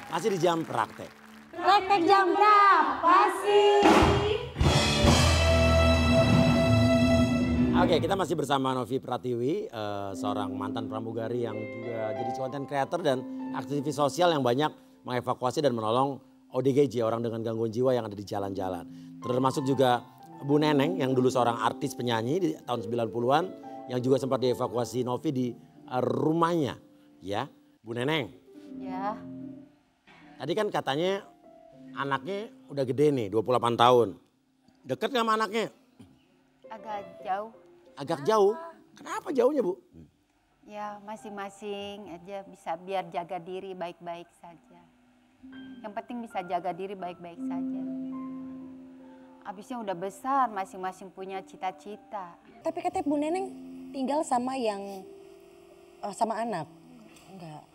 Masih di jam praktek. Praktek jam berapa sih? Oke, kita masih bersama Novi Pratiwi, seorang mantan pramugari yang juga jadi content creator dan aktivis sosial yang banyak mengevakuasi dan menolong ODGJ, orang dengan gangguan jiwa yang ada di jalan-jalan. Termasuk juga Bu Neneng yang dulu seorang artis penyanyi di tahun 90-an yang juga sempat dievakuasi Novi di rumahnya. Ya, Bu Neneng. Ya. Tadi kan katanya anaknya udah gede nih, 28 tahun. Deket gak sama anaknya? Agak jauh. Agak jauh. Kenapa jauhnya, Bu? Ya masing-masing aja bisa biar jaga diri baik-baik saja. Yang penting bisa jaga diri baik-baik saja. Abisnya udah besar, masing-masing punya cita-cita. Tapi katanya Bu Neneng tinggal sama sama anak. Enggak.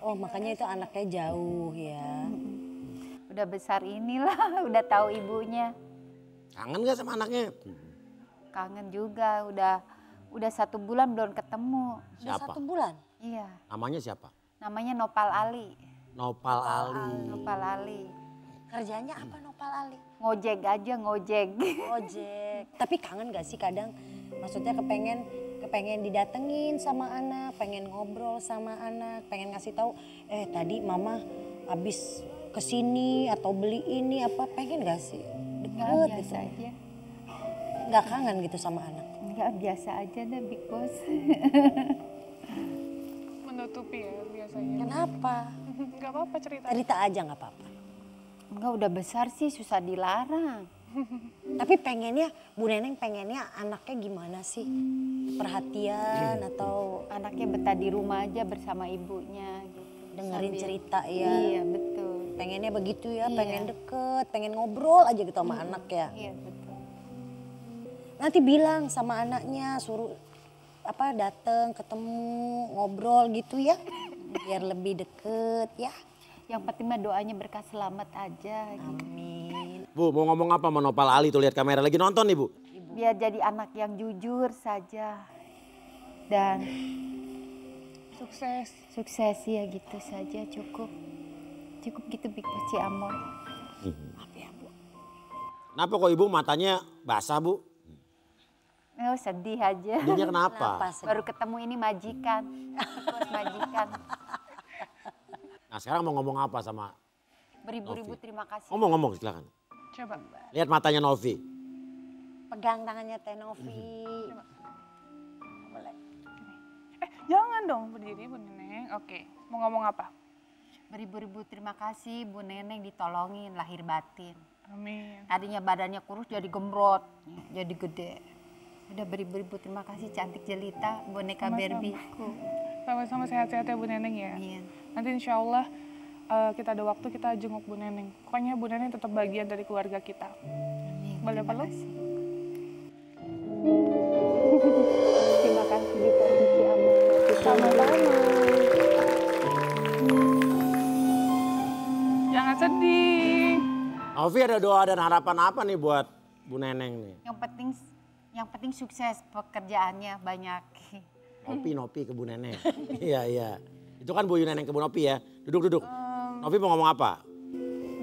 Oh makanya itu anaknya jauh ya. Udah besar inilah, udah tahu ibunya. Kangen gak sama anaknya? Kangen juga, udah 1 bulan belum ketemu. Siapa? Udah 1 bulan? Iya, Namanya siapa? namanya Nopal Ali. Nopal Ali. Nopal Ali. Kerjanya apa Nopal Ali? Ngojek aja, ngojek. Ojek. Tapi kangen gak sih kadang? Maksudnya kepengen didatengin sama anak, pengen ngobrol sama anak, pengen ngasih tahu, tadi mama habis kesini atau beli ini apa, pengen gak sih? Deket Biasa gitu. aja. Nggak kangen gitu sama anak? Enggak, biasa aja deh Big Boss. Menutupi ya biasanya. Kenapa? Gak apa-apa cerita. Cerita aja nggak apa-apa. Enggak, udah besar sih susah dilarang. Tapi pengennya, Bu Neneng pengennya anaknya gimana sih? Perhatian atau Anaknya betah di rumah aja bersama ibunya gitu. dengerin Sambil- cerita ya? Iya betul. Pengennya begitu ya, Iya. pengen deket, pengen ngobrol aja gitu sama anak ya. Iya betul. Nanti bilang sama anaknya, suruh dateng, ketemu, ngobrol gitu ya. Biar lebih deket ya. Yang penting mah doanya berkah selamat aja gitu. Amin. Bu, mau ngomong apa sama Nopal Ali tuh, lihat kamera lagi nonton nih, Bu? Biar jadi anak yang jujur saja. Dan Sukses. sukses ya gitu saja cukup. Cukup gitu Big Boss Ciamor. Maaf ya Bu. Kenapa kok Ibu matanya basah, Bu? Oh, sedih aja. Sedihnya kenapa? Kenapa sih? Baru ketemu ini majikan. Bos majikan. Nah sekarang mau ngomong apa sama... Beribu-ribu terima kasih. Ngomong, silakan. Coba. Lihat matanya Novi. Pegang tangannya Teh Novi. Boleh. Jangan dong berdiri Bu Neneng. Oke, mau ngomong apa? Beribu-ribu terima kasih Bu Neneng ditolongin lahir batin. Amin. Tadinya badannya kurus jadi gembrot, jadi gede. Udah beribu-ribu terima kasih cantik jelita boneka Sama-sama. Barbieku. Sama-sama sehat-sehat ya Bu Neneng ya. Amin. Nanti insya Allah kita ada waktu kita jenguk Bu Neneng. Pokoknya Bu Neneng tetap bagian dari keluarga kita. Amin. Boleh Terima peluk? kasih. Terima kasih Big Boss Ciamor. Sama-sama. Jangan sedih. Novi ada doa dan harapan apa nih buat Bu Neneng nih? Yang penting sukses pekerjaannya banyak. Nopi ke Bu Neneng. Iya. Itu kan Bu Neneng ke Bu Nopi ya. Duduk. Novi mau ngomong apa?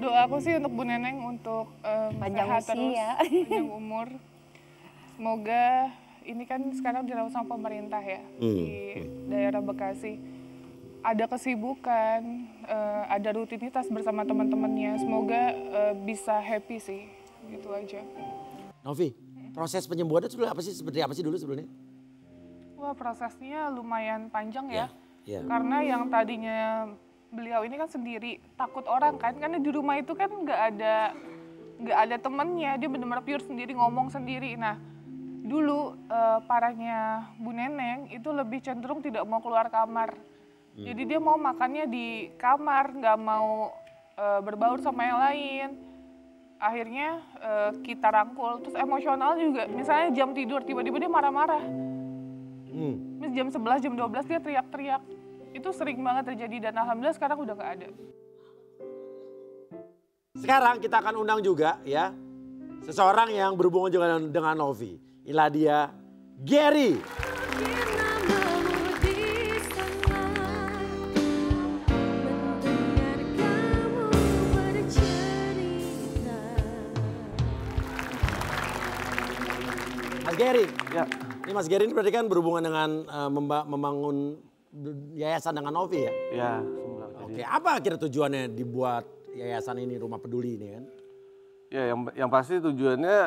Doaku sih untuk Bu Neneng untuk Panjang sehat terus, usia. panjang umur. Semoga ini kan sekarang dirawat sama pemerintah ya di daerah Bekasi. Ada kesibukan, ada rutinitas bersama teman-temannya. Semoga bisa happy sih, gitu aja. Novi, proses penyembuhannya seperti apa sih dulu sebelumnya? Wah prosesnya lumayan panjang ya. Iya. Karena yang tadinya beliau ini kan sendiri, takut orang kan. Karena di rumah itu kan nggak ada temennya, dia benar-benar pure sendiri, ngomong sendiri. Nah dulu parahnya Bu Neneng itu lebih cenderung tidak mau keluar kamar. Jadi dia mau makannya di kamar, nggak mau berbaur sama yang lain. Akhirnya kita rangkul, terus emosional juga. Misalnya jam tidur, tiba-tiba dia marah-marah. Jam 11, jam 12 dia teriak-teriak. Itu sering banget terjadi dan alhamdulillah sekarang udah nggak ada. Sekarang kita akan undang juga ya seseorang yang berhubungan juga dengan Novi. Inilah dia Gary. Gary. Ya. Ini Mas Gary ini berarti kan berhubungan dengan membangun yayasan dengan Novi ya? Ya, semoga jadi. Oke, apa kira tujuannya dibuat yayasan ini, Rumah Peduli ini kan? Ya, yang pasti tujuannya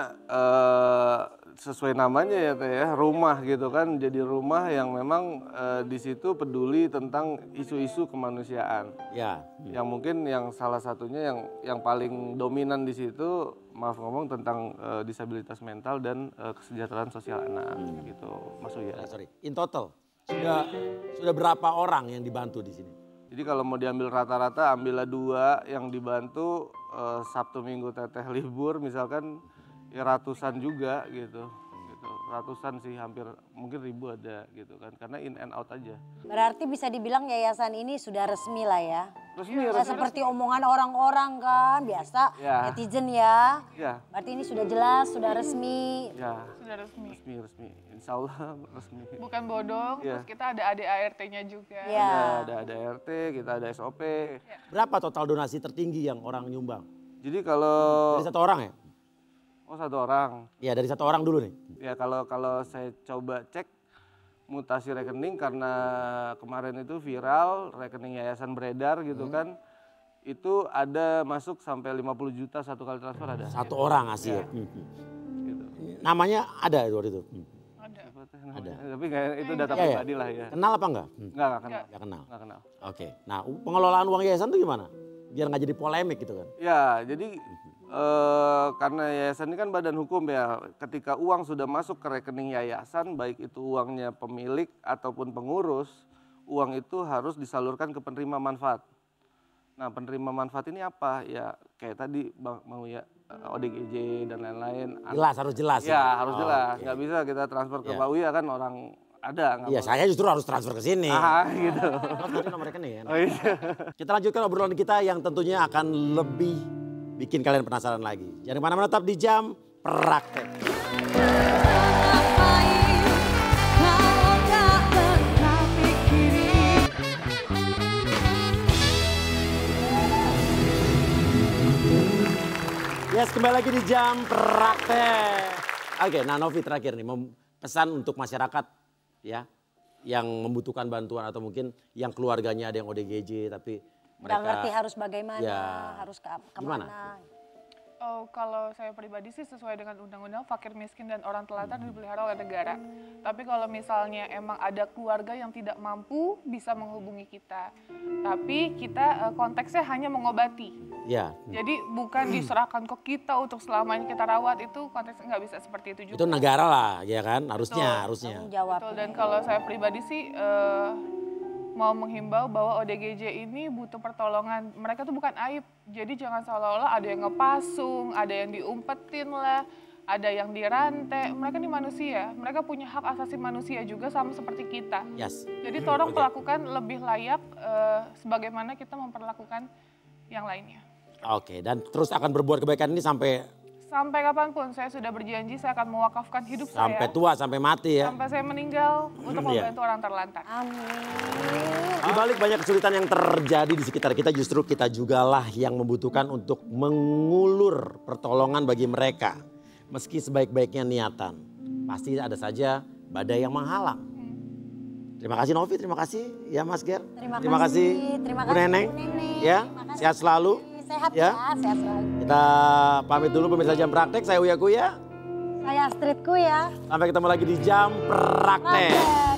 sesuai namanya ya Teh ya, rumah gitu kan. Jadi rumah yang memang di situ peduli tentang isu-isu kemanusiaan. Ya. Yang mungkin yang salah satunya yang paling dominan di situ, maaf ngomong, tentang disabilitas mental dan kesejahteraan sosial anak gitu, Mas Uya. Sorry, in total sudah berapa orang yang dibantu di sini? Jadi kalau mau diambil rata-rata, ambillah 2 yang dibantu. Sabtu Minggu Teteh libur misalkan ya ratusan juga gitu. Ratusan sih, hampir mungkin 1000 ada gitu kan, karena in and out aja. Berarti bisa dibilang yayasan ini sudah resmi lah ya. Resmi. Seperti omongan orang-orang kan biasa Ya. netizen ya. Ya. Berarti ini sudah jelas, sudah resmi. Ya. Sudah resmi. Resmi. Insya Allah resmi. Bukan bodong, Iya. terus kita ada ADART-nya juga. Ya. Ada RT, kita ada SOP. Berapa total donasi tertinggi yang orang nyumbang? Jadi kalau Dari 1 orang ya? 1 orang. Iya, dari 1 orang dulu nih. Ya kalau saya coba cek mutasi rekening, karena kemarin itu viral rekening yayasan beredar gitu kan. Itu ada masuk sampai 50 juta 1 kali transfer ada. 1 orang ngasih ya. Gitu. Namanya ada waktu itu? Ada. Apa teh namanya? Ada. Tapi kayak itu data Iya, iya. pribadi lah ya. Kenal apa enggak? Enggak kenal. Enggak kenal. Enggak kenal. Oke. Nah, pengelolaan uang yayasan itu gimana? Biar nggak jadi polemik gitu kan? Ya, jadi karena yayasan ini kan badan hukum ya, ketika uang sudah masuk ke rekening yayasan, baik itu uangnya pemilik ataupun pengurus, uang itu harus disalurkan ke penerima manfaat. Nah, penerima manfaat ini apa? Ya kayak tadi Bang Uya, ODGJ dan lain-lain. Jelas, harus jelas. Ya, harus jelas. Oke. Nggak bisa kita transfer ke Ya. Pak Uya kan orang ada. nggak Iya, boleh. saya justru harus transfer ke sini. Gitu. Tadi nomor rekening ya. Oh iya. Kita lanjutkan obrolan kita yang tentunya akan lebih bikin kalian penasaran lagi. Jangan kemana-mana, tetap di Jam Praktek. Yes, kembali lagi di Jam Praktek. Oke, nah Novi terakhir nih, pesan untuk masyarakat ya yang membutuhkan bantuan atau mungkin yang keluarganya ada yang ODGJ tapi Nggak mereka ngerti harus bagaimana, Ya. harus kemana. Gimana? Oh, kalau saya pribadi sih sesuai dengan undang-undang, fakir miskin dan orang telantar dipelihara oleh negara. Tapi kalau misalnya emang ada keluarga yang tidak mampu, bisa menghubungi kita. Tapi kita konteksnya hanya mengobati. Ya. Jadi bukan diserahkan ke kita untuk selamanya kita rawat, itu konteksnya nggak bisa seperti itu juga. Itu negara lah, ya kan? Harusnya, Betul. harusnya. Tanggung jawab. Betul, dan kalau saya pribadi sih mau menghimbau bahwa ODGJ ini butuh pertolongan. Mereka tuh bukan aib, jadi jangan seolah-olah ada yang ngepasung, ada yang diumpetin lah, ada yang dirantai. Mereka ini manusia, mereka punya hak asasi manusia juga sama seperti kita. Yes. Jadi tolong Oke. perlakukan lebih layak sebagaimana kita memperlakukan yang lainnya. Oke, dan terus akan berbuat kebaikan ini sampai Sampai kapanpun saya sudah berjanji saya akan mewakafkan hidup sampai saya. tua, sampai mati ya. Sampai saya meninggal untuk Iya. membantu orang terlantar. Amin. Di balik banyak kesulitan yang terjadi di sekitar kita, justru kita jugalah yang membutuhkan untuk mengulur pertolongan bagi mereka. Meski sebaik-baiknya niatan, pasti ada saja badai yang menghalang. Terima kasih Novi, terima kasih ya Mas Ger. Terima kasih. Terima Bu kasih, Neneng. Bu Neneng. Ya, Terima kasih. sehat selalu. Sehat Ya. ya, sehat selalu. Kita pamit dulu pemirsa Jam Praktek, saya Uya Kuya. Saya Astridku ya. Sampai ketemu lagi di Jam Praktek. Praktek.